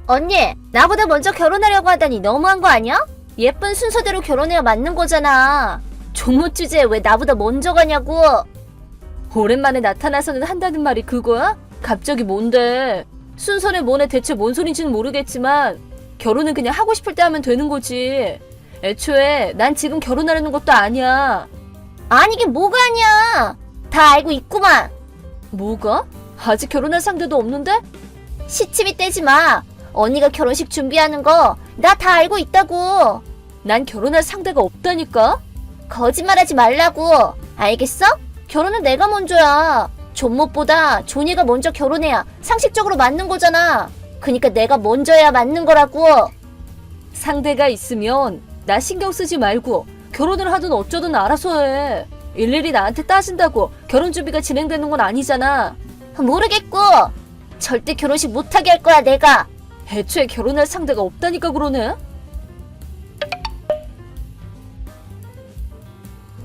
언니, 나보다 먼저 결혼하려고 하다니 너무한 거 아니야? 예쁜 순서대로 결혼해야 맞는 거잖아. 종무 주제에 왜 나보다 먼저 가냐고. 오랜만에 나타나서는 한다는 말이 그거야? 갑자기 뭔데? 순서네 뭐네 대체 뭔 소린지는 모르겠지만 결혼은 그냥 하고 싶을 때 하면 되는 거지. 애초에 난 지금 결혼하려는 것도 아니야. 아니긴 뭐가 아니야. 다 알고 있구만. 뭐가? 아직 결혼할 상대도 없는데? 시치미 떼지 마. 언니가 결혼식 준비하는 거 나 다 알고 있다고. 난 결혼할 상대가 없다니까? 거짓말하지 말라고. 알겠어? 결혼은 내가 먼저야. 존못보다 존이가 먼저 결혼해야 상식적으로 맞는 거잖아. 그니까 내가 먼저야 맞는 거라고. 상대가 있으면 나 신경 쓰지 말고 결혼을 하든 어쩌든 알아서 해. 일일이 나한테 따진다고 결혼 준비가 진행되는 건 아니잖아. 모르겠고 절대 결혼식 못하게 할 거야 내가. 애초에 결혼할 상대가 없다니까 그러네.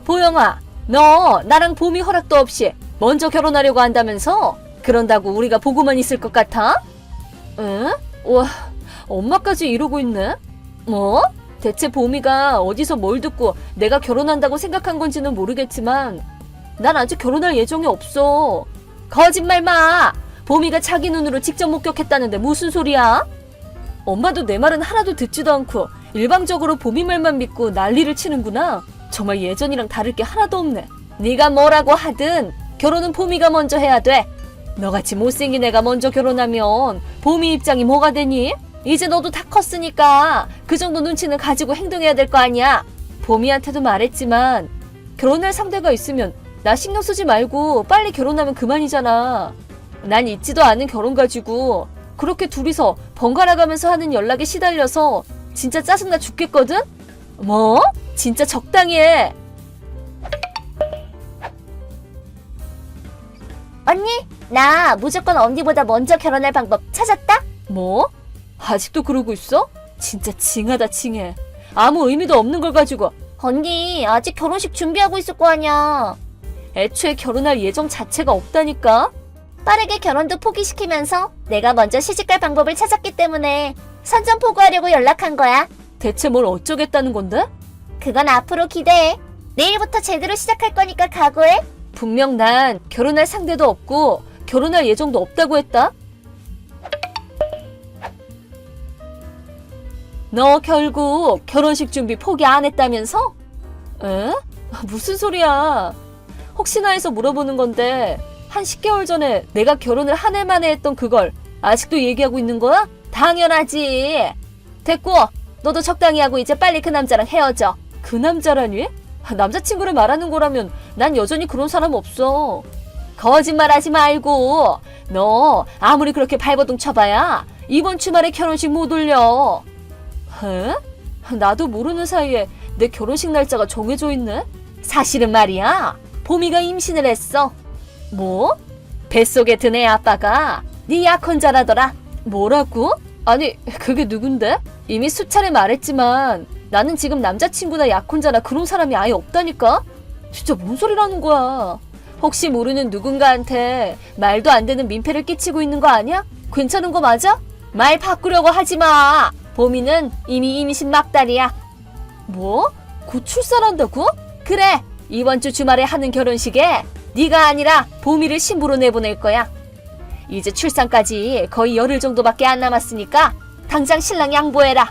보영아, 너 나랑 봄이 허락도 없이 먼저 결혼하려고 한다면서? 그런다고 우리가 보고만 있을 것 같아? 응? 와, 엄마까지 이러고 있네? 뭐? 대체 봄이가 어디서 뭘 듣고 내가 결혼한다고 생각한 건지는 모르겠지만 난 아직 결혼할 예정이 없어. 거짓말 마! 봄이가 자기 눈으로 직접 목격했다는데 무슨 소리야? 엄마도 내 말은 하나도 듣지도 않고 일방적으로 봄이 말만 믿고 난리를 치는구나. 정말 예전이랑 다를 게 하나도 없네. 네가 뭐라고 하든 결혼은 봄이가 먼저 해야 돼. 너같이 못생긴 애가 먼저 결혼하면 봄이 입장이 뭐가 되니? 이제 너도 다 컸으니까 그 정도 눈치는 가지고 행동해야 될 거 아니야. 봄이한테도 말했지만 결혼할 상대가 있으면 나 신경 쓰지 말고 빨리 결혼하면 그만이잖아. 난 있지도 않은 결혼 가지고 그렇게 둘이서 번갈아 가면서 하는 연락에 시달려서 진짜 짜증나 죽겠거든? 뭐? 진짜 적당히 해. 언니, 나 무조건 언니보다 먼저 결혼할 방법 찾았다? 뭐? 아직도 그러고 있어? 진짜 징하다 징해. 아무 의미도 없는 걸 가지고. 언니, 아직 결혼식 준비하고 있을 거 아니야. 애초에 결혼할 예정 자체가 없다니까? 빠르게 결혼도 포기시키면서 내가 먼저 시집갈 방법을 찾았기 때문에 선전포고하려고 연락한 거야. 대체 뭘 어쩌겠다는 건데? 그건 앞으로 기대해. 내일부터 제대로 시작할 거니까 각오해. 분명 난 결혼할 상대도 없고 결혼할 예정도 없다고 했다? 너 결국 결혼식 준비 포기 안 했다면서? 에? 무슨 소리야? 혹시나 해서 물어보는 건데 한 10개월 전에 내가 결혼을 한 해 만에 했던 그걸 아직도 얘기하고 있는 거야? 당연하지. 됐고 너도 적당히 하고 이제 빨리 그 남자랑 헤어져. 그 남자라니? 남자친구를 말하는 거라면 난 여전히 그런 사람 없어. 거짓말하지 말고 너 아무리 그렇게 발버둥 쳐봐야 이번 주말에 결혼식 못 올려. 에? 나도 모르는 사이에 내 결혼식 날짜가 정해져 있네? 사실은 말이야 봄이가 임신을 했어. 뭐? 뱃속에 든 애 아빠가 네 약혼자라더라. 뭐라고? 아니 그게 누군데? 이미 수차례 말했지만 나는 지금 남자친구나 약혼자나 그런 사람이 아예 없다니까? 진짜 뭔 소리라는 거야. 혹시 모르는 누군가한테 말도 안 되는 민폐를 끼치고 있는 거 아니야? 괜찮은 거 맞아? 말 바꾸려고 하지 마. 봄이는 이미 임신 막달이야. 뭐? 곧 출산한다고? 그래. 이번 주 주말에 하는 결혼식에 네가 아니라 봄이를 신부로 내보낼 거야. 이제 출산까지 거의 열흘 정도밖에 안 남았으니까 당장 신랑 양보해라.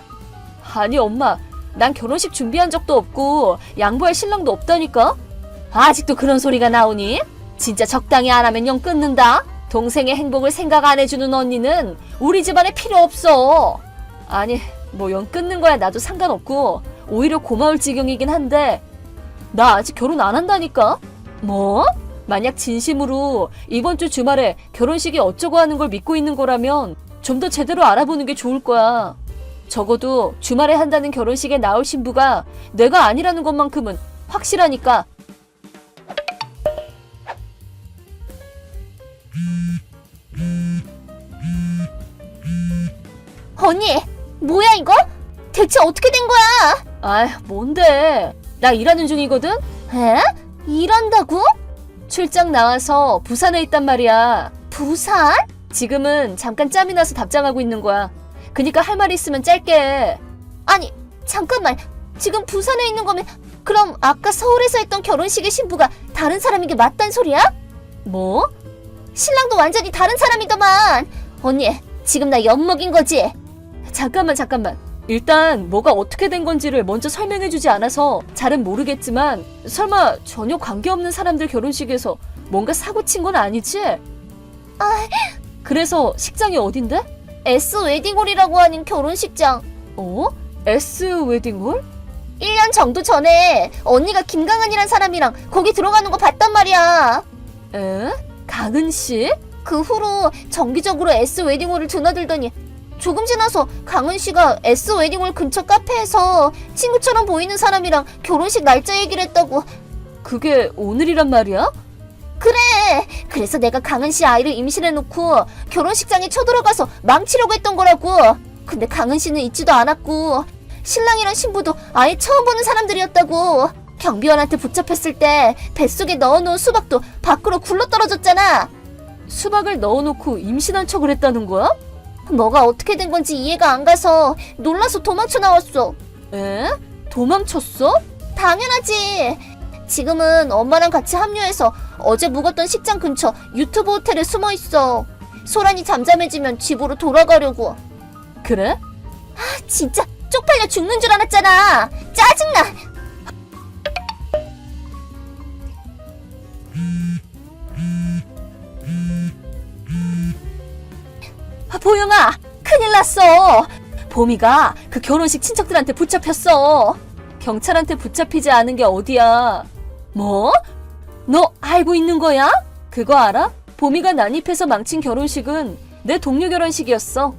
아니 엄마, 난 결혼식 준비한 적도 없고 양보할 신랑도 없다니까? 아직도 그런 소리가 나오니? 진짜 적당히 안 하면 영 끊는다. 동생의 행복을 생각 안 해주는 언니는 우리 집안에 필요 없어. 아니 뭐 영 끊는 거야 나도 상관없고 오히려 고마울 지경이긴 한데 나 아직 결혼 안 한다니까? 뭐? 만약 진심으로 이번 주 주말에 결혼식이 어쩌고 하는 걸 믿고 있는 거라면 좀 더 제대로 알아보는 게 좋을 거야. 적어도 주말에 한다는 결혼식에 나올 신부가 내가 아니라는 것만큼은 확실하니까. 언니, 뭐야 이거? 대체 어떻게 된 거야? 아, 뭔데? 나 일하는 중이거든? 에? 일한다고? 출장 나와서 부산에 있단 말이야. 부산? 지금은 잠깐 짬이 나서 답장하고 있는 거야. 그니까 할 말 있으면 짧게. 아니, 잠깐만. 지금 부산에 있는 거면 그럼 아까 서울에서 했던 결혼식의 신부가 다른 사람인 게 맞단 소리야? 뭐? 신랑도 완전히 다른 사람이더만. 언니, 지금 나 엿먹인 거지? 잠깐만. 일단 뭐가 어떻게 된 건지를 먼저 설명해주지 않아서 잘은 모르겠지만 설마 전혀 관계없는 사람들 결혼식에서 뭔가 사고 친 건 아니지? 그래서 식장이 어딘데? S 웨딩홀이라고 하는 결혼식장. 어? S 웨딩홀? 1년 정도 전에 언니가 김강은이란 사람이랑 거기 들어가는 거 봤단 말이야. 에? 강은 씨? 그 후로 정기적으로 S 웨딩홀을 드나들더니 조금 지나서 강은 씨가 S 웨딩홀 근처 카페에서 친구처럼 보이는 사람이랑 결혼식 날짜 얘기를 했다고. 그게 오늘이란 말이야? 그래. 그래서 내가 강은 씨 아이를 임신해놓고 결혼식장에 쳐들어가서 망치려고 했던 거라고. 근데 강은 씨는 있지도 않았고 신랑이랑 신부도 아예 처음 보는 사람들이었다고. 경비원한테 붙잡혔을 때 뱃속에 넣어놓은 수박도 밖으로 굴러떨어졌잖아. 수박을 넣어놓고 임신한 척을 했다는 거야? 뭐가 어떻게 된 건지 이해가 안 가서 놀라서 도망쳐 나왔어. 에? 도망쳤어? 당연하지. 지금은 엄마랑 같이 합류해서 어제 묵었던 식장 근처 유튜브 호텔에 숨어 있어. 소란이 잠잠해지면 집으로 돌아가려고. 그래? 진짜 쪽팔려 죽는 줄 알았잖아. 짜증나. 보영아, 큰일 났어. 봄이가 그 결혼식 친척들한테 붙잡혔어. 경찰한테 붙잡히지 않은 게 어디야. 뭐? 너 알고 있는 거야? 그거 알아? 봄이가 난입해서 망친 결혼식은 내 동료 결혼식이었어.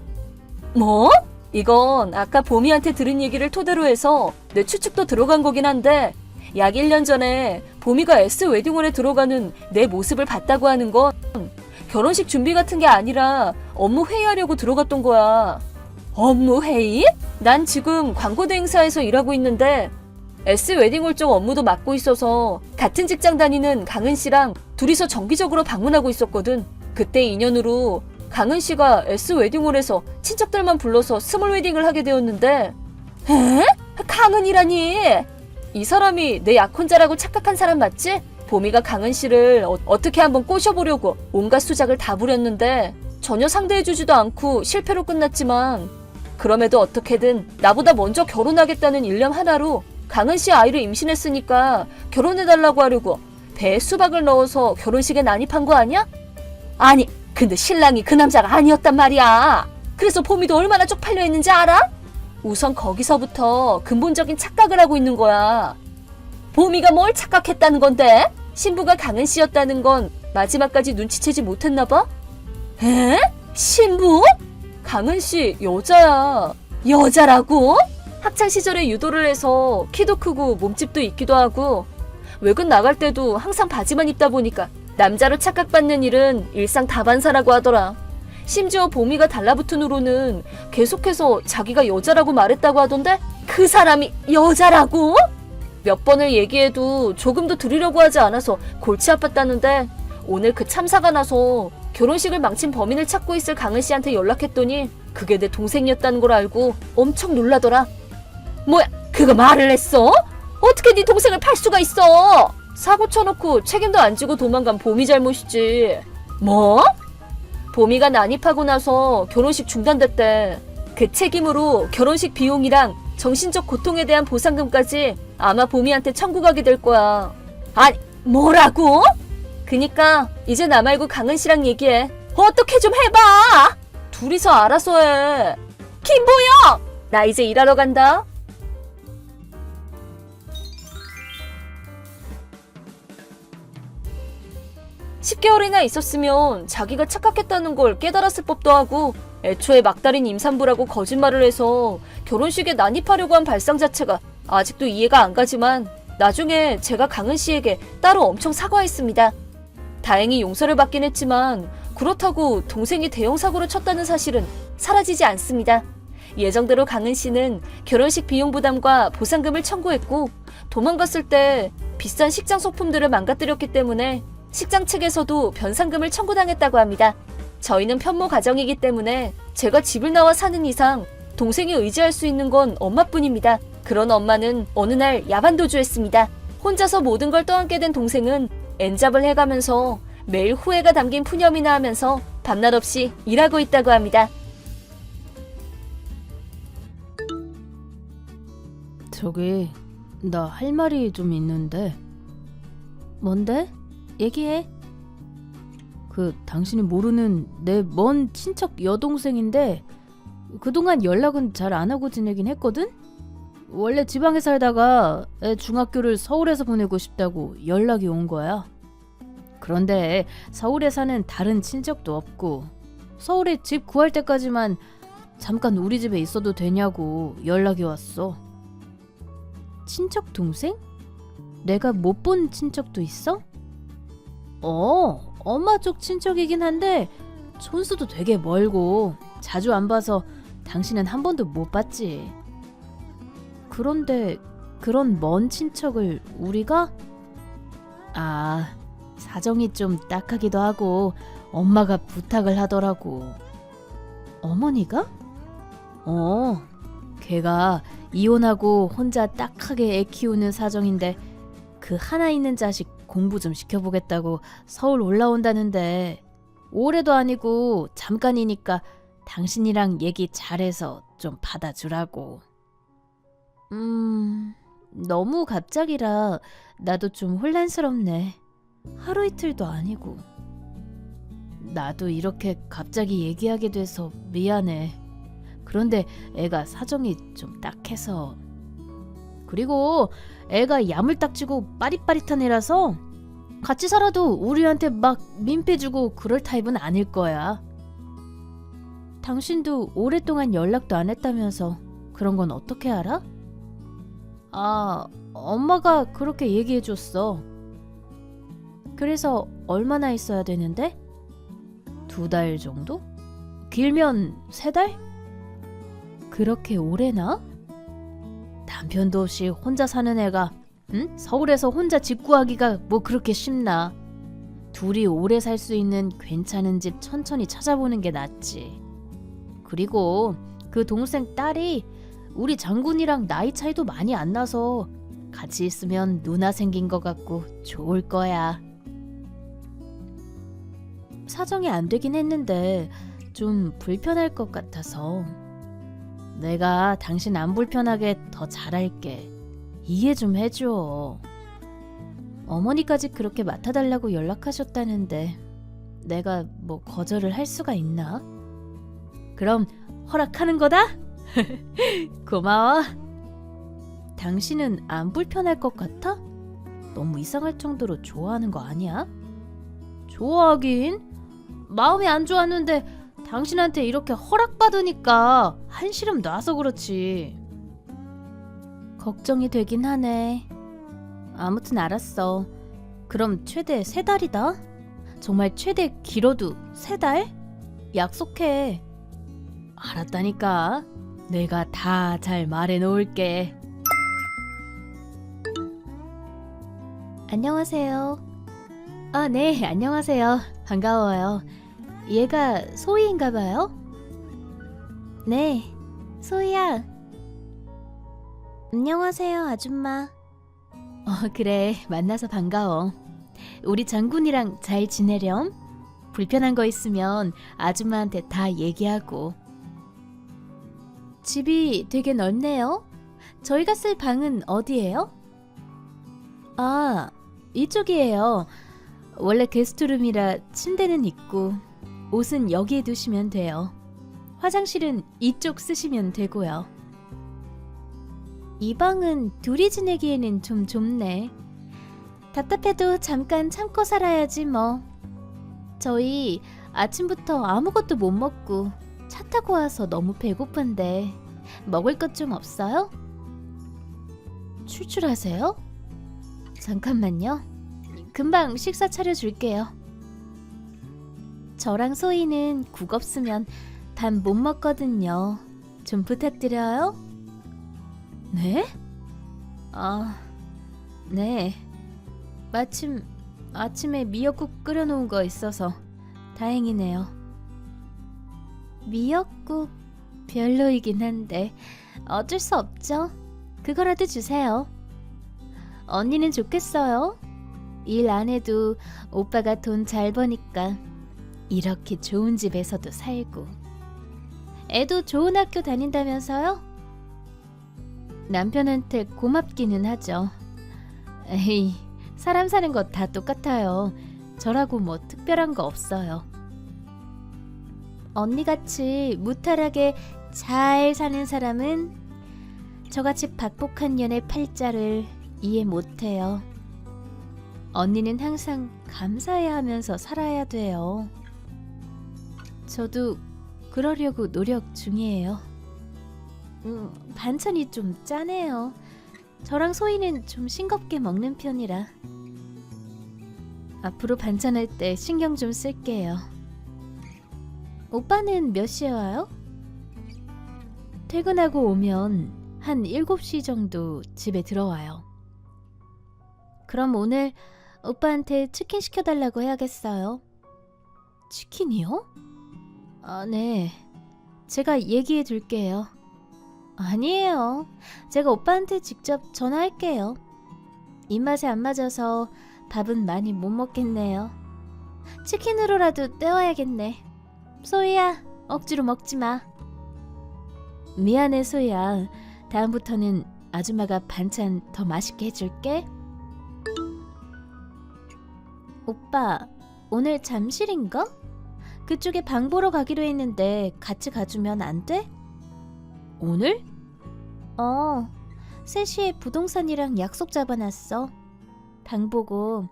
뭐? 이건 아까 봄이한테 들은 얘기를 토대로 해서 내 추측도 들어간 거긴 한데 약 1년 전에 봄이가 S 웨딩홀에 들어가는 내 모습을 봤다고 하는 건 결혼식 준비 같은 게 아니라 업무 회의하려고 들어갔던 거야. 업무 회의? 난 지금 광고 대행사에서 일하고 있는데 S 웨딩홀 쪽 업무도 맡고 있어서 같은 직장 다니는 강은 씨랑 둘이서 정기적으로 방문하고 있었거든. 그때 인연으로 강은 씨가 S 웨딩홀에서 친척들만 불러서 스몰 웨딩을 하게 되었는데 에? 강은이라니? 이 사람이 내 약혼자라고 착각한 사람 맞지? 봄이가 강은 씨를 어떻게 한번 꼬셔보려고 온갖 수작을 다 부렸는데 전혀 상대해주지도 않고 실패로 끝났지만 그럼에도 어떻게든 나보다 먼저 결혼하겠다는 일념 하나로 강은 씨 아이를 임신했으니까 결혼해달라고 하려고 배에 수박을 넣어서 결혼식에 난입한 거 아니야? 아니, 근데 신랑이 그 남자가 아니었단 말이야. 그래서 봄이도 얼마나 쪽팔려 했는지 알아? 우선 거기서부터 근본적인 착각을 하고 있는 거야. 봄이가 뭘 착각했다는 건데? 신부가 강은 씨였다는 건 마지막까지 눈치채지 못했나 봐? 에? 신부? 강은 씨 여자야. 여자라고? 학창시절에 유도를 해서 키도 크고 몸집도 있기도 하고 외근 나갈 때도 항상 바지만 입다 보니까 남자로 착각받는 일은 일상 다반사라고 하더라. 심지어 봄이가 달라붙은 후로는 계속해서 자기가 여자라고 말했다고 하던데 그 사람이 여자라고? 몇 번을 얘기해도 조금도 들으려고 하지 않아서 골치 아팠다는데 오늘 그 참사가 나서 결혼식을 망친 범인을 찾고 있을 강은 씨한테 연락했더니 그게 내 동생이었다는 걸 알고 엄청 놀라더라. 뭐야, 그거 말을 했어? 어떻게 네 동생을 팔 수가 있어? 사고 쳐놓고 책임도 안 지고 도망간 봄이 잘못이지. 뭐? 봄이가 난입하고 나서 결혼식 중단됐대. 그 책임으로 결혼식 비용이랑 정신적 고통에 대한 보상금까지 아마 봄이한테 청구하게 될 거야. 아니, 뭐라고? 그니까 이제 나 말고 강은 씨랑 얘기해. 어떻게 좀 해봐. 둘이서 알아서 해. 김보영! 나 이제 일하러 간다. (10개월이나) 있었으면 자기가 착각했다는 걸 깨달았을 법도 하고 애초에 막달인 임산부라고 거짓말을 해서 결혼식에 난입하려고 한 발상 자체가 아직도 이해가 안 가지만 나중에 제가 강은 씨에게 따로 엄청 사과했습니다. 다행히 용서를 받긴 했지만 그렇다고 동생이 대형 사고를 쳤다는 사실은 사라지지 않습니다. 예정대로 강은 씨는 결혼식 비용 부담과 보상금을 청구했고 도망갔을 때 비싼 식장 소품들을 망가뜨렸기 때문에 식장 측에서도 변상금을 청구당했다고 합니다. 저희는 편모 가정이기 때문에 제가 집을 나와 사는 이상 동생이 의지할 수 있는 건 엄마뿐입니다. 그런 엄마는 어느 날 야반 도주했습니다. 혼자서 모든 걸 떠안게 된 동생은 엔잡을 해가면서 매일 후회가 담긴 푸념이나 하면서 밤낮 없이 일하고 있다고 합니다. 저기, 나 할 말이 좀 있는데. 뭔데? 얘기해. 당신이 모르는 내 먼 친척 여동생인데 그동안 연락은 잘 안 하고 지내긴 했거든? 원래 지방에 살다가 애 중학교를 서울에서 보내고 싶다고 연락이 온 거야. 그런데 서울에 사는 다른 친척도 없고 서울에 집 구할 때까지만 잠깐 우리 집에 있어도 되냐고 연락이 왔어. 친척 동생? 내가 못 본 친척도 있어? 엄마 쪽 친척이긴 한데 촌수도 되게 멀고 자주 안 봐서 당신은 한 번도 못 봤지. 그런데 그런 먼 친척을 우리가? 사정이 좀 딱하기도 하고 엄마가 부탁을 하더라고. 어머니가? 걔가 이혼하고 혼자 딱하게 애 키우는 사정인데 그 하나 있는 자식 공부 좀 시켜보겠다고 서울 올라온다는데 올해도 아니고 잠깐이니까 당신이랑 얘기 잘해서 좀 받아주라고. 너무 갑작이라 나도 좀 혼란스럽네. 하루 이틀도 아니고. 나도 이렇게 갑자기 얘기하게 돼서 미안해. 그런데 애가 사정이 좀 딱해서. 그리고 애가 야물딱지고 빠릿빠릿한 애라서 같이 살아도 우리한테 막 민폐주고 그럴 타입은 아닐 거야. 당신도 오랫동안 연락도 안 했다면서 그런 건 어떻게 알아? 엄마가 그렇게 얘기해줬어. 그래서 얼마나 있어야 되는데? 2달 정도? 길면 3달? 그렇게 오래나? 남편도 없이 혼자 사는 애가 서울에서 혼자 집 구하기가 뭐 그렇게 쉽나. 둘이 오래 살 수 있는 괜찮은 집 천천히 찾아보는 게 낫지. 그리고 그 동생 딸이 우리 장군이랑 나이 차이도 많이 안 나서 같이 있으면 누나 생긴 것 같고 좋을 거야. 사정이 안 되긴 했는데 좀 불편할 것 같아서 내가 당신 안 불편하게 더 잘할게. 이해 좀 해줘. 어머니까지 그렇게 맡아달라고 연락하셨다는데 내가 뭐 거절을 할 수가 있나? 그럼 허락하는 거다? 고마워. 당신은 안 불편할 것 같아? 너무 이상할 정도로 좋아하는 거 아니야? 좋아하긴. 마음이 안 좋았는데 당신한테 이렇게 허락받으니까 한시름 놔서 그렇지. 걱정이 되긴 하네. 아무튼 알았어. 그럼 최대 3달이다. 정말 최대 길어도 3달? 약속해. 알았다니까. 내가 다 잘 말해놓을게. 안녕하세요. 네, 안녕하세요. 반가워요. 얘가 소희인가봐요? 네, 소희야. 안녕하세요, 아줌마. 그래, 만나서 반가워. 우리 장군이랑 잘 지내렴? 불편한 거 있으면 아줌마한테 다 얘기하고. 집이 되게 넓네요. 저희가 쓸 방은 어디예요? 이쪽이에요. 원래 게스트룸이라 침대는 있고 옷은 여기에 두시면 돼요. 화장실은 이쪽 쓰시면 되고요. 이 방은 둘이 지내기에는 좀 좁네. 답답해도 잠깐 참고 살아야지 뭐. 저희 아침부터 아무것도 못 먹고 차 타고 와서 너무 배고픈데 먹을 것 좀 없어요? 출출하세요? 잠깐만요. 금방 식사 차려줄게요. 저랑 소희는 국 없으면 밥 못 먹거든요. 좀 부탁드려요. 네? 네. 마침 아침에 미역국 끓여놓은 거 있어서 다행이네요. 미역국 별로이긴 한데 어쩔 수 없죠. 그거라도 주세요. 언니는 좋겠어요. 일 안 해도 오빠가 돈 잘 버니까 이렇게 좋은 집에서도 살고 애도 좋은 학교 다닌다면서요? 남편한테 고맙기는 하죠. 에이, 사람 사는 거 다 똑같아요. 저라고 뭐 특별한 거 없어요. 언니같이 무탈하게 잘 사는 사람은 저같이 박복한 년의 팔자를 이해 못해요. 언니는 항상 감사해야 하면서 살아야 돼요. 저도 그러려고 노력 중이에요. 반찬이 좀 짜네요. 저랑 소희는 좀 싱겁게 먹는 편이라. 앞으로 반찬할 때 신경 좀 쓸게요. 오빠는 몇 시에 와요? 퇴근하고 오면 한 7시 정도 집에 들어와요. 그럼 오늘 오빠한테 치킨 시켜달라고 해야겠어요. 치킨이요? 아, 네. 제가 얘기해 둘게요. 아니에요. 제가 오빠한테 직접 전화할게요. 입맛에 안 맞아서 밥은 많이 못 먹겠네요. 치킨으로라도 때워야겠네. 소희야, 억지로 먹지 마. 미안해, 소희야. 다음부터는 아줌마가 반찬 더 맛있게 해줄게. 오빠, 오늘 잠실인가? 그쪽에 방 보러 가기로 했는데 같이 가주면 안 돼? 오늘? 3시에 부동산이랑 약속 잡아놨어. 방 보고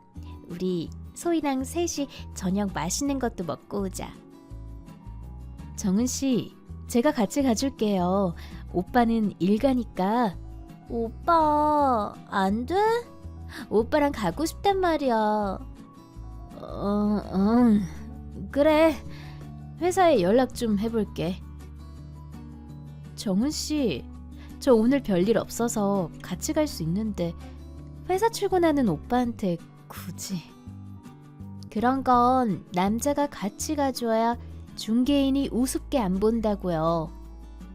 우리 소희랑 셋이 저녁 맛있는 것도 먹고 오자. 정은씨, 제가 같이 가줄게요. 오빠는 일 가니까. 오빠, 안 돼? 오빠랑 가고 싶단 말이야. 그래. 회사에 연락 좀 해볼게. 정은씨, 저 오늘 별일 없어서 같이 갈 수 있는데 회사 출근하는 오빠한테 굳이. 그런 건 남자가 같이 가줘야 중개인이 우습게 안 본다고요.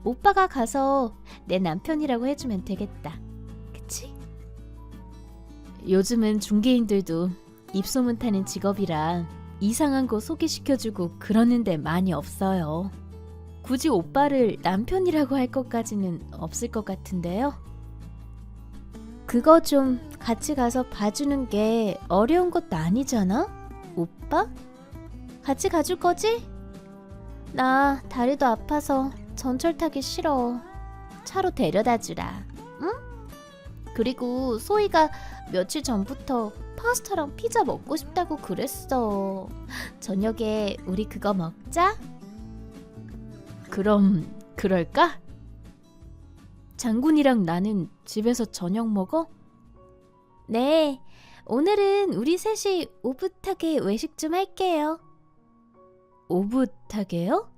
오빠가 가서 내 남편이라고 해주면 되겠다. 그치? 요즘은 중개인들도 입소문 타는 직업이라 이상한 거 소개시켜주고 그러는데 많이 없어요. 굳이 오빠를 남편이라고 할 것까지는 없을 것 같은데요. 그거 좀 같이 가서 봐주는 게 어려운 것도 아니잖아? 오빠? 같이 가줄 거지? 나 다리도 아파서 전철 타기 싫어. 차로 데려다 주라. 응? 그리고 소희가 며칠 전부터 파스타랑 피자 먹고 싶다고 그랬어. 저녁에 우리 그거 먹자. 그럼 그럴까? 장군이랑 나는 집에서 저녁 먹어? 네, 오늘은 우리 셋이 오붓하게 외식 좀 할게요. 오붓하게요?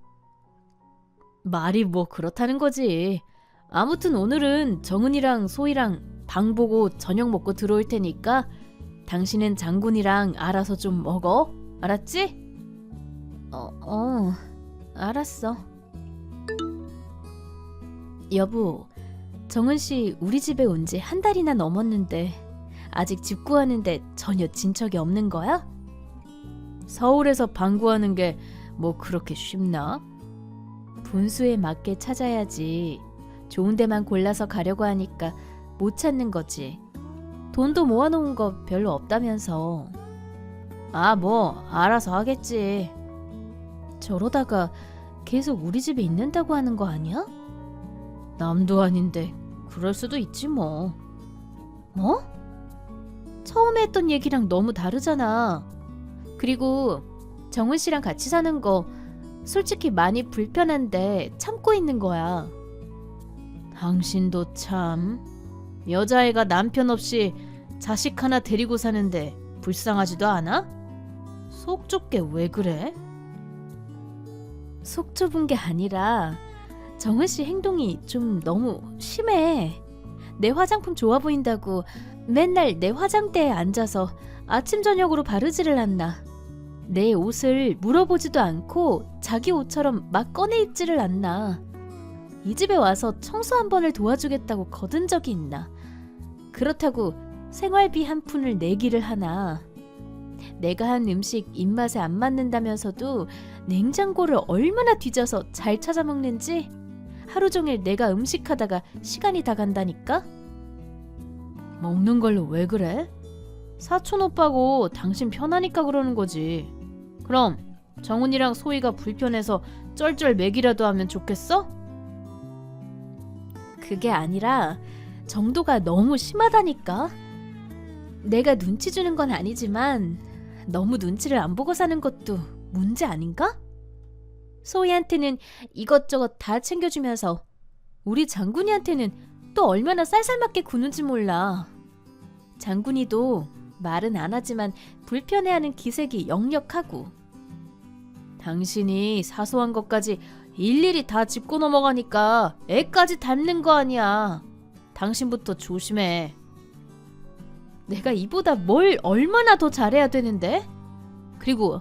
말이 뭐 그렇다는 거지. 아무튼 오늘은 정은이랑 소희랑 방 보고 저녁 먹고 들어올 테니까 당신은 장군이랑 알아서 좀 먹어. 알았지? 알았어. 여보, 정은씨 우리 집에 온 지 한 달이나 넘었는데 아직 집 구하는데 전혀 진척이 없는 거야? 서울에서 방 구하는 게 뭐 그렇게 쉽나? 분수에 맞게 찾아야지. 좋은 데만 골라서 가려고 하니까 못 찾는 거지. 돈도 모아놓은 거 별로 없다면서. 아, 뭐 알아서 하겠지. 저러다가 계속 우리 집에 있는다고 하는 거 아니야? 남도 아닌데 그럴 수도 있지 뭐. 뭐? 처음에 했던 얘기랑 너무 다르잖아. 그리고 정은 씨랑 같이 사는 거 솔직히 많이 불편한데 참고 있는 거야. 당신도 참. 여자애가 남편 없이 자식 하나 데리고 사는데 불쌍하지도 않아? 속 좁게 왜 그래? 속 좁은 게 아니라 정은 씨 행동이 좀 너무 심해. 내 화장품 좋아 보인다고 맨날 내 화장대에 앉아서 아침 저녁으로 바르지를 않나. 내 옷을 물어보지도 않고 자기 옷처럼 막 꺼내 입지를 않나. 이 집에 와서 청소 한 번을 도와주겠다고 거둔 적이 있나. 그렇다고 생활비 한 푼을 내기를 하나. 내가 한 음식 입맛에 안 맞는다면서도 냉장고를 얼마나 뒤져서 잘 찾아 먹는지 하루 종일 내가 음식하다가 시간이 다 간다니까? 먹는 걸로 왜 그래? 사촌 오빠고 당신 편하니까 그러는 거지. 그럼 정훈이랑 소희가 불편해서 쩔쩔 맥이라도 하면 좋겠어? 그게 아니라 정도가 너무 심하다니까. 내가 눈치 주는 건 아니지만 너무 눈치를 안 보고 사는 것도 문제 아닌가? 소희한테는 이것저것 다 챙겨주면서 우리 장군이한테는 또 얼마나 쌀쌀맞게 구는지 몰라. 장군이도 말은 안 하지만 불편해하는 기색이 역력하고. 당신이 사소한 것까지 일일이 다 짚고 넘어가니까 애까지 닮는 거 아니야. 당신부터 조심해. 내가 이보다 뭘 얼마나 더 잘해야 되는데? 그리고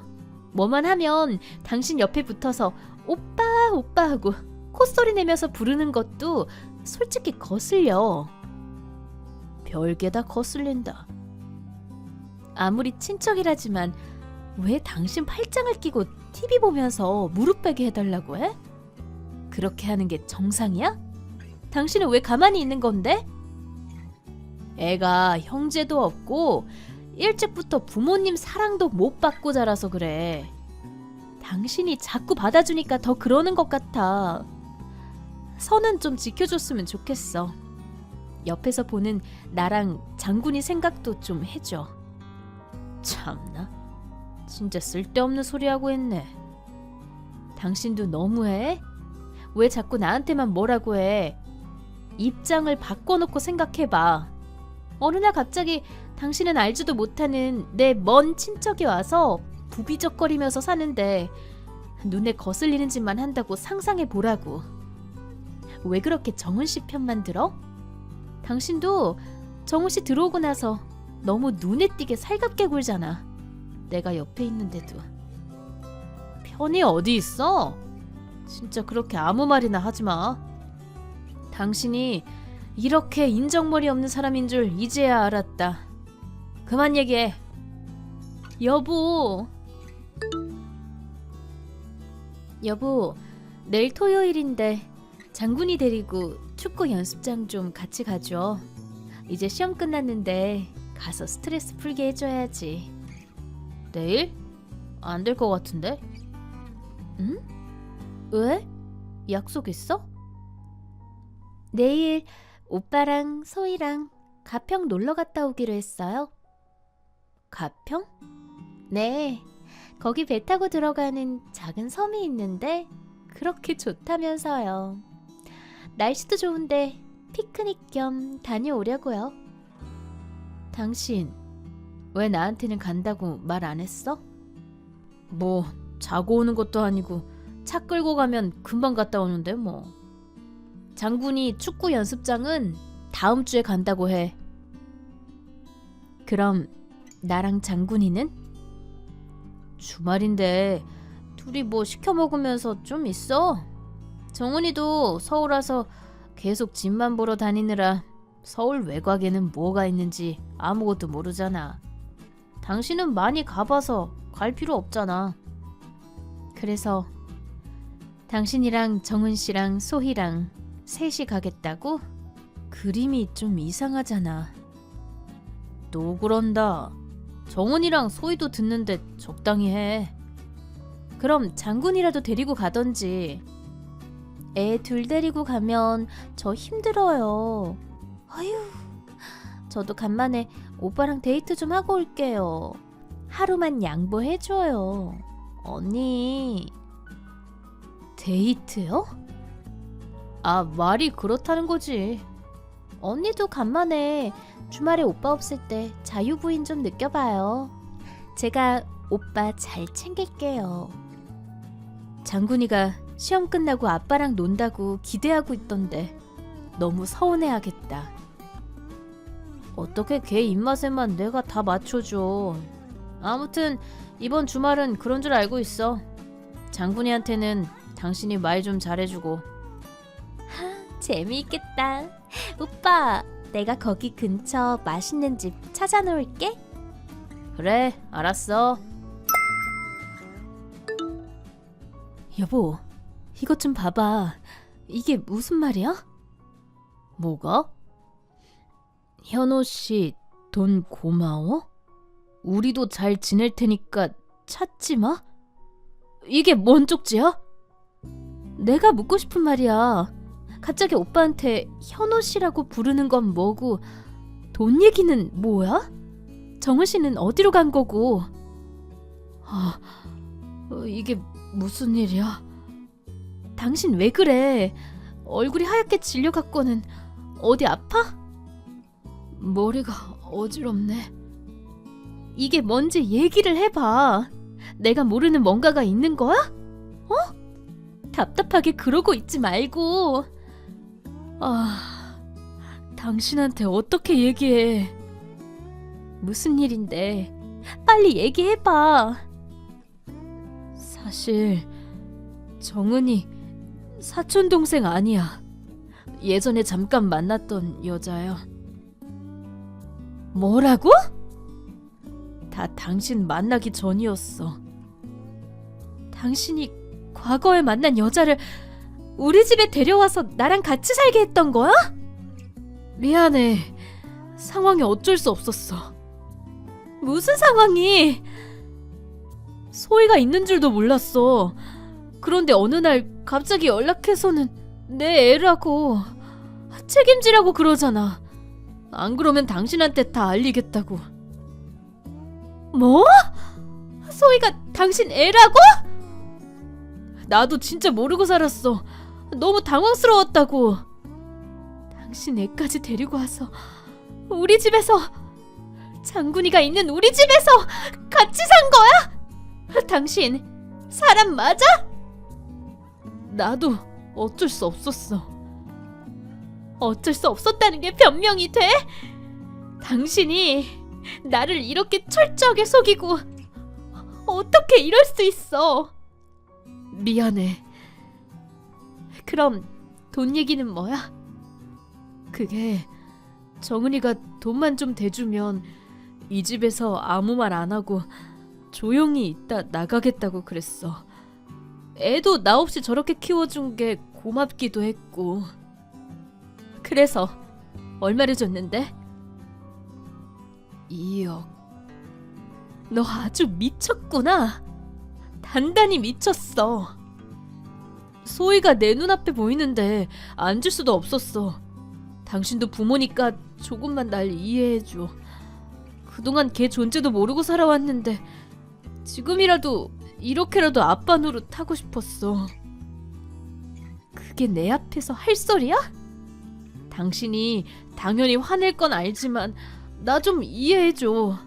뭐만 하면 당신 옆에 붙어서 오빠 오빠 하고 콧소리 내면서 부르는 것도 솔직히 거슬려. 별게 다 거슬린다. 아무리 친척이라지만 왜 당신 팔짱을 끼고 TV 보면서 무릎 베게 해달라고 해? 그렇게 하는 게 정상이야? 당신은 왜 가만히 있는 건데? 애가 형제도 없고 일찍부터 부모님 사랑도 못 받고 자라서 그래. 당신이 자꾸 받아주니까 더 그러는 것 같아. 선은 좀 지켜줬으면 좋겠어. 옆에서 보는 나랑 장군이 생각도 좀 해줘. 참나, 진짜 쓸데없는 소리 하고 있네. 당신도 너무해? 왜 자꾸 나한테만 뭐라고 해? 입장을 바꿔놓고 생각해봐. 어느 날 갑자기 당신은 알지도 못하는 내 먼 친척이 와서 부비적거리면서 사는데 눈에 거슬리는 짓만 한다고 상상해 보라고. 왜 그렇게 정은 씨 편만 들어? 당신도 정은 씨 들어오고 나서 너무 눈에 띄게 살갑게 굴잖아. 내가 옆에 있는데도. 편이 어디 있어? 진짜 그렇게 아무 말이나 하지 마. 당신이 이렇게 인정머리 없는 사람인 줄 이제야 알았다. 그만 얘기해. 여보, 내일 토요일인데 장군이 데리고 축구 연습장 좀 같이 가줘. 이제 시험 끝났는데 가서 스트레스 풀게 해줘야지. 내일? 안 될 것 같은데? 응? 왜? 약속 있어? 내일 오빠랑 소희랑 가평 놀러 갔다 오기로 했어요. 가평? 네, 거기 배 타고 들어가는 작은 섬이 있는데 그렇게 좋다면서요. 날씨도 좋은데 피크닉 겸 다녀오려고요. 당신 왜 나한테는 간다고 말 안 했어? 뭐 자고 오는 것도 아니고 차 끌고 가면 금방 갔다 오는데 뭐. 장군이 축구 연습장은 다음 주에 간다고 해. 그럼 나랑 장군이는? 주말인데 둘이 뭐 시켜 먹으면서 좀 있어. 정훈이도 서울 와서 계속 집만 보러 다니느라 서울 외곽에는 뭐가 있는지 아무것도 모르잖아. 당신은 많이 가봐서 갈 필요 없잖아. 그래서 당신이랑 정훈 씨랑 소희랑 셋이 가겠다고? 그림이 좀 이상하잖아. 또 그런다. 정훈이랑 소희도 듣는데 적당히 해. 그럼 장군이라도 데리고 가던지. 애 둘 데리고 가면 저 힘들어요. 아휴, 저도 간만에 오빠랑 데이트 좀 하고 올게요. 하루만 양보해줘요. 언니. 데이트요? 아, 말이 그렇다는 거지. 언니도 간만에 주말에 오빠 없을 때 자유부인 좀 느껴봐요. 제가 오빠 잘 챙길게요. 장군이가 시험 끝나고 아빠랑 논다고 기대하고 있던데 너무 서운해하겠다. 어떻게 걔 입맛에만 내가 다 맞춰줘. 아무튼 이번 주말은 그런 줄 알고 있어. 장군이한테는 당신이 말 좀 잘해주고. 재미있겠다. 오빠, 내가 거기 근처 맛있는 집 찾아놓을게. 그래, 알았어. 여보, 이것 좀 봐봐. 이게 무슨 말이야? 뭐가? 현호 씨, 돈 고마워? 우리도 잘 지낼 테니까 찾지 마? 이게 뭔 쪽지야? 내가 묻고 싶은 말이야. 갑자기 오빠한테 현호 씨라고 부르는 건 뭐고, 돈 얘기는 뭐야? 정은 씨는 어디로 간 거고? 이게 무슨 일이야? 당신 왜 그래? 얼굴이 하얗게 질려갖고는 어디 아파? 머리가 어지럽네. 이게 뭔지 얘기를 해봐. 내가 모르는 뭔가가 있는 거야? 답답하게 그러고 있지 말고. 당신한테 어떻게 얘기해? 무슨 일인데? 빨리 얘기해봐. 사실 정은이 사촌동생 아니야. 예전에 잠깐 만났던 여자야. 뭐라고? 다 당신 만나기 전이었어. 당신이 과거에 만난 여자를 우리 집에 데려와서 나랑 같이 살게 했던 거야? 미안해. 상황이 어쩔 수 없었어. 무슨 상황이? 소희가 있는 줄도 몰랐어. 그런데 어느 날 갑자기 연락해서는 내 애라고, 책임지라고 그러잖아. 안 그러면 당신한테 다 알리겠다고. 뭐? 소희가 당신 애라고? 나도 진짜 모르고 살았어. 너무 당황스러웠다고. 당신 애까지 데리고 와서 우리 집에서, 장군이가 있는 우리 집에서 같이 산 거야? 당신 사람 맞아? 나도 어쩔 수 없었어. 어쩔 수 없었다는 게 변명이 돼? 당신이 나를 이렇게 철저하게 속이고 어떻게 이럴 수 있어? 미안해. 그럼 돈 얘기는 뭐야? 그게 정은이가 돈만 좀 대주면 이 집에서 아무 말 안 하고 조용히 있다 나가겠다고 그랬어. 애도 나 없이 저렇게 키워준 게 고맙기도 했고. 그래서 얼마를 줬는데? 2억. 너 아주 미쳤구나. 단단히 미쳤어. 소희가 내 눈앞에 보이는데 안 줄 수도 없었어. 당신도 부모니까 조금만 날 이해해줘. 그동안 걔 존재도 모르고 살아왔는데 지금이라도 이렇게라도 아빠 노릇 하고 싶었어. 그게 내 앞에서 할 소리야? 당신이 당연히 화낼 건 알지만 나 좀 이해해줘.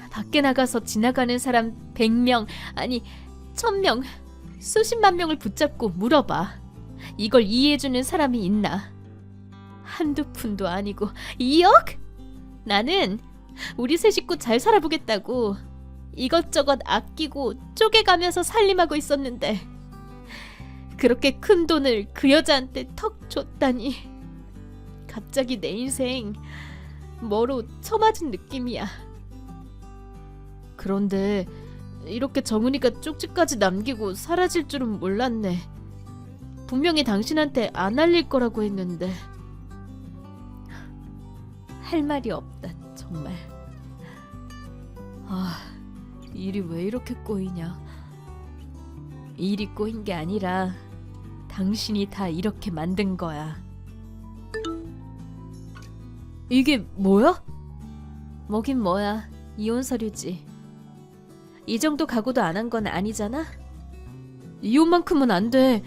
밖에 나가서 지나가는 사람 100명, 아니 1000명, 수십만 명을 붙잡고 물어봐. 이걸 이해해주는 사람이 있나? 한두 푼도 아니고 2억? 나는 우리 세 식구 잘 살아보겠다고 이것저것 아끼고 쪼개가면서 살림하고 있었는데 그렇게 큰 돈을 그 여자한테 턱 줬다니. 갑자기 내 인생 뭐로 쳐맞은 느낌이야. 그런데 이렇게 정은이가 쪽지까지 남기고 사라질 줄은 몰랐네. 분명히 당신한테 안 알릴 거라고 했는데. 할 말이 없다, 정말. 일이 왜 이렇게 꼬이냐. 일이 꼬인 게 아니라 당신이 다 이렇게 만든 거야. 이게 뭐야? 뭐긴 뭐야. 이혼 서류지. 이 정도 각오도 안 한 건 아니잖아? 이혼만큼은 안 돼.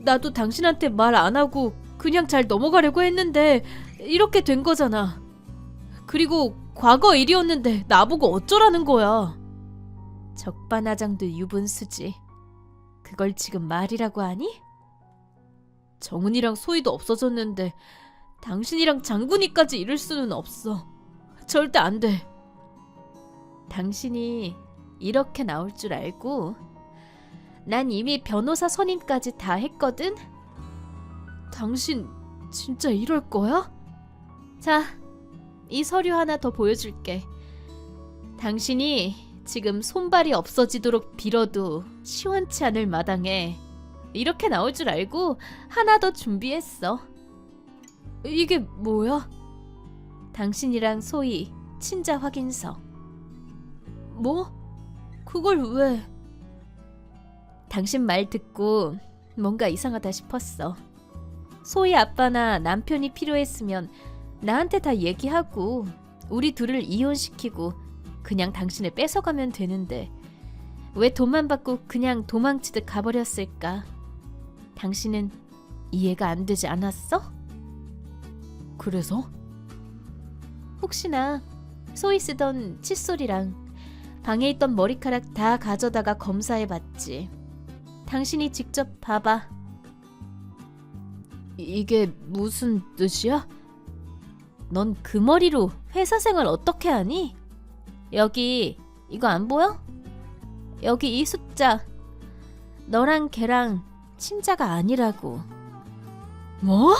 나도 당신한테 말 안 하고 그냥 잘 넘어가려고 했는데 이렇게 된 거잖아. 그리고 과거 일이었는데 나보고 어쩌라는 거야. 적반하장도 유분수지. 그걸 지금 말이라고 하니? 정은이랑 소희도 없어졌는데 당신이랑 장군이까지 이럴 수는 없어. 절대 안 돼. 당신이 이렇게 나올 줄 알고 난 이미 변호사 선임까지 다 했거든? 당신 진짜 이럴 거야? 자, 이 서류 하나 더 보여줄게. 당신이 지금 손발이 없어지도록 빌어도 시원치 않을 마당에 이렇게 나올 줄 알고 하나 더 준비했어. 이게 뭐야? 당신이랑 소희 친자 확인서. 뭐? 그걸 왜? 당신 말 듣고 뭔가 이상하다 싶었어. 소희 아빠나 남편이 필요했으면 나한테 다 얘기하고 우리 둘을 이혼시키고 그냥 당신을 뺏어가면 되는데 왜 돈만 받고 그냥 도망치듯 가버렸을까? 당신은 이해가 안 되지 않았어? 그래서? 혹시나 소희 쓰던 칫솔이랑 방에 있던 머리카락 다 가져다가 검사해봤지. 당신이 직접 봐봐. 이게 무슨 뜻이야? 넌 그 머리로 회사 생활 어떻게 하니? 여기 이거 안 보여? 여기 이 숫자. 너랑 걔랑 친자가 아니라고. 뭐?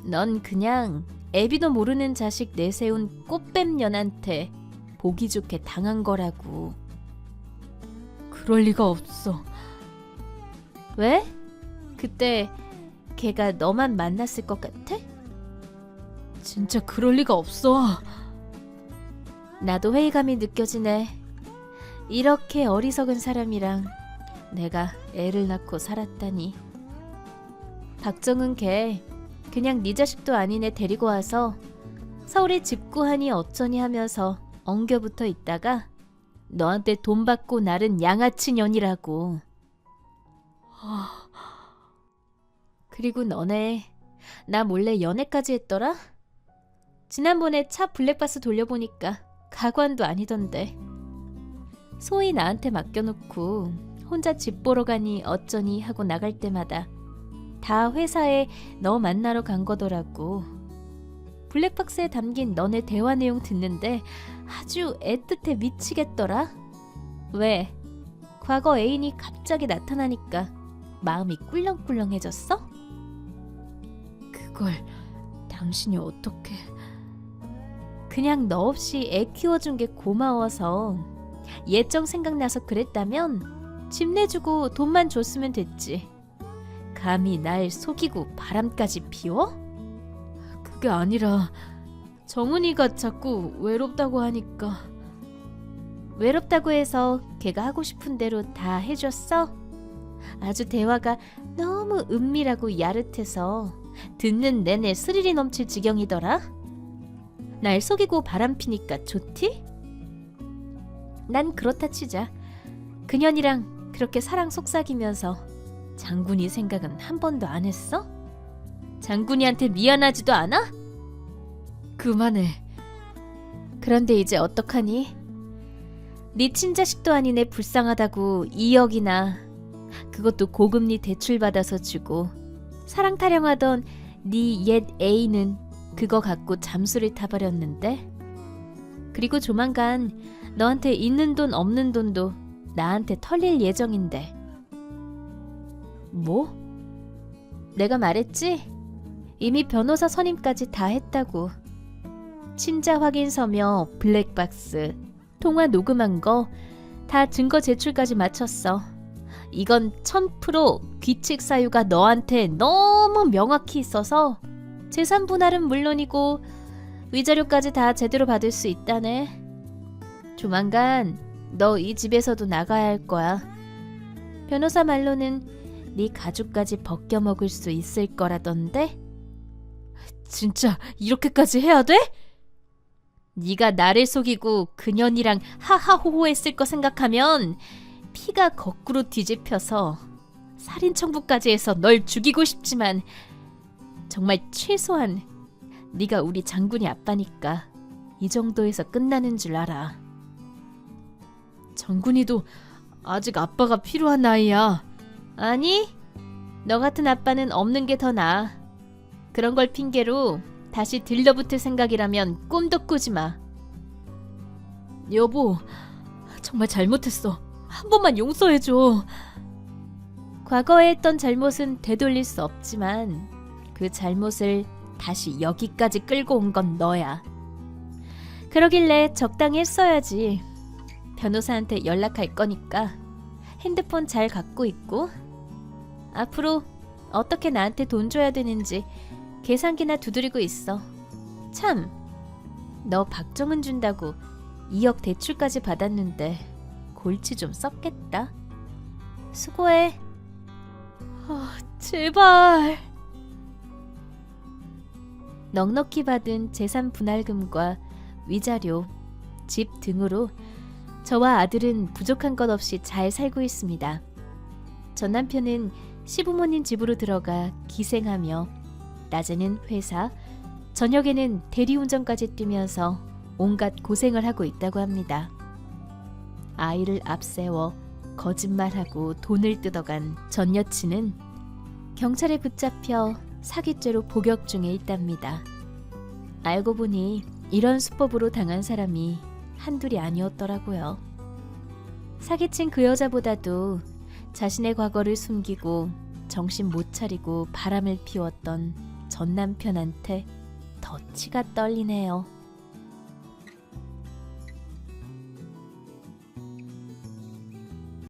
넌 그냥 애비도 모르는 자식 내세운 꽃뱀년한테 보기 좋게 당한 거라고. 그럴 리가 없어. 왜? 그때 걔가 너만 만났을 것 같아? 진짜 그럴 리가 없어. 나도 회의감이 느껴지네. 이렇게 어리석은 사람이랑 내가 애를 낳고 살았다니. 박정은 걔 그냥 네 자식도 아닌 애 데리고 와서 서울에 집 구하니 어쩌니 하면서 엉겨붙어 있다가 너한테 돈 받고 나른 양아치 년이라고. 그리고 너네 나 몰래 연애까지 했더라? 지난번에 차 블랙박스 돌려보니까 가관도 아니던데. 소희 나한테 맡겨놓고 혼자 집 보러 가니 어쩌니 하고 나갈 때마다 다 회사에 너 만나러 간 거더라고. 블랙박스에 담긴 너네 대화 내용 듣는데 아주 애틋해 미치겠더라. 왜? 과거 애인이 갑자기 나타나니까 마음이 꿀렁꿀렁해졌어? 그걸 당신이 어떻게... 그냥 너 없이 애 키워준 게 고마워서 예정 생각나서 그랬다면 집 내주고 돈만 줬으면 됐지. 감히 날 속이고 바람까지 피워? 그게 아니라 정은이가 자꾸 외롭다고 하니까. 외롭다고 해서 걔가 하고 싶은 대로 다 해줬어? 아주 대화가 너무 은밀하고 야릇해서 듣는 내내 스릴이 넘칠 지경이더라. 날 속이고 바람피니까 좋디? 난 그렇다 치자. 그년이랑 그렇게 사랑 속삭이면서 장군이 생각은 한 번도 안 했어? 장군이한테 미안하지도 않아? 그만해. 그런데 이제 어떡하니? 네 친자식도 아닌 애 불쌍하다고 2억이나, 그것도 고금리 대출 받아서 주고 사랑 타령하던 네 옛 애인은 그거 갖고 잠수를 타버렸는데, 그리고 조만간 너한테 있는 돈 없는 돈도 나한테 털릴 예정인데. 뭐? 내가 말했지? 이미 변호사 선임까지 다 했다고. 친자 확인서며 블랙박스, 통화 녹음한 거 다 증거 제출까지 마쳤어. 이건 1000% 귀책 사유가 너한테 너무 명확히 있어서 재산 분할은 물론이고 위자료까지 다 제대로 받을 수 있다네. 조만간 너 이 집에서도 나가야 할 거야. 변호사 말로는 네 가죽까지 벗겨먹을 수 있을 거라던데? 진짜 이렇게까지 해야 돼? 네가 나를 속이고 그년이랑 하하호호 했을 거 생각하면 피가 거꾸로 뒤집혀서 살인 청부까지 해서 널 죽이고 싶지만 정말 최소한 네가 우리 장군이 아빠니까 이 정도에서 끝나는 줄 알아. 장군이도 아직 아빠가 필요한 나이야. 아니, 너 같은 아빠는 없는 게 더 나아. 그런 걸 핑계로 다시 들러붙을 생각이라면 꿈도 꾸지 마. 여보, 정말 잘못했어. 한 번만 용서해줘. 과거에 했던 잘못은 되돌릴 수 없지만 그 잘못을 다시 여기까지 끌고 온 건 너야. 그러길래 적당히 했어야지. 변호사한테 연락할 거니까 핸드폰 잘 갖고 있고 앞으로 어떻게 나한테 돈 줘야 되는지 계산기나 두드리고 있어. 참, 너 박정은 준다고 2억 대출까지 받았는데 골치 좀 썩겠다. 수고해. 제발. 넉넉히 받은 재산 분할금과 위자료, 집 등으로 저와 아들은 부족한 것 없이 잘 살고 있습니다. 전 남편은 시부모님 집으로 들어가 기생하며 낮에는 회사, 저녁에는 대리운전까지 뛰면서 온갖 고생을 하고 있다고 합니다. 아이를 앞세워 거짓말하고 돈을 뜯어간 전 여친은 경찰에 붙잡혀 사기죄로 복역 중에 있답니다. 알고 보니 이런 수법으로 당한 사람이 한둘이 아니었더라고요. 사기친 그 여자보다도 자신의 과거를 숨기고 정신 못 차리고 바람을 피웠던 전 남편한테 더 치가 떨리네요.